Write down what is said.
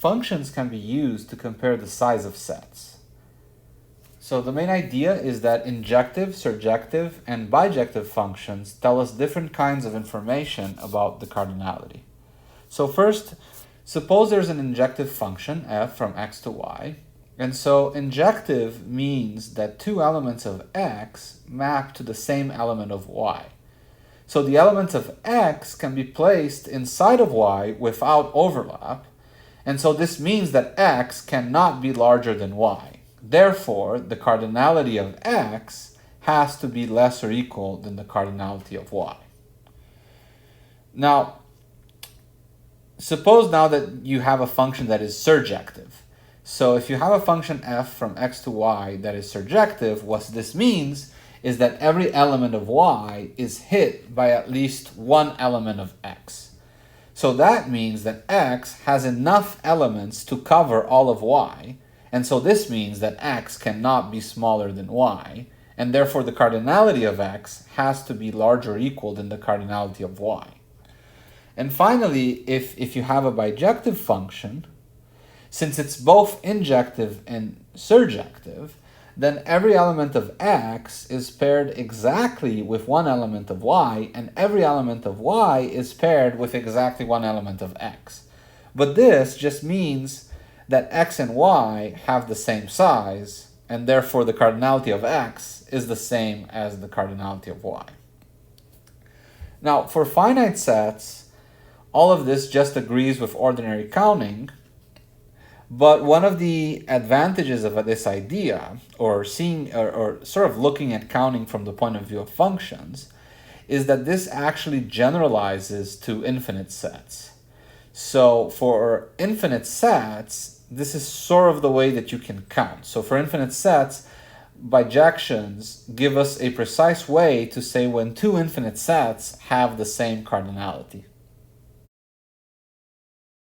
functions can be used to compare the size of sets. So the main idea is that injective, surjective, and bijective functions tell us different kinds of information about the cardinality. So first, suppose there's an injective function f from x to y, and so injective means that two elements of x map to the same element of y. So the elements of x can be placed inside of y without overlap, and so this means that x cannot be larger than y. Therefore, the cardinality of x has to be less or equal than the cardinality of y. Now, suppose now that you have a function that is surjective. So if you have a function f from x to y that is surjective, what this means is that every element of y is hit by at least one element of x. So that means that x has enough elements to cover all of y, and so this means that x cannot be smaller than y, and therefore the cardinality of x has to be larger or equal than the cardinality of y. And finally, if you have a bijective function, since it's both injective and surjective, then every element of x is paired exactly with one element of y, and every element of y is paired with exactly one element of x. But this just means that x and y have the same size, and therefore the cardinality of x is the same as the cardinality of y. Now, for finite sets, all of this just agrees with ordinary counting, but one of the advantages of this idea, or sort of looking at counting from the point of view of functions, is that this actually generalizes to infinite sets. So for infinite sets, this is sort of the way that you can count. So for infinite sets, bijections give us a precise way to say when two infinite sets have the same cardinality.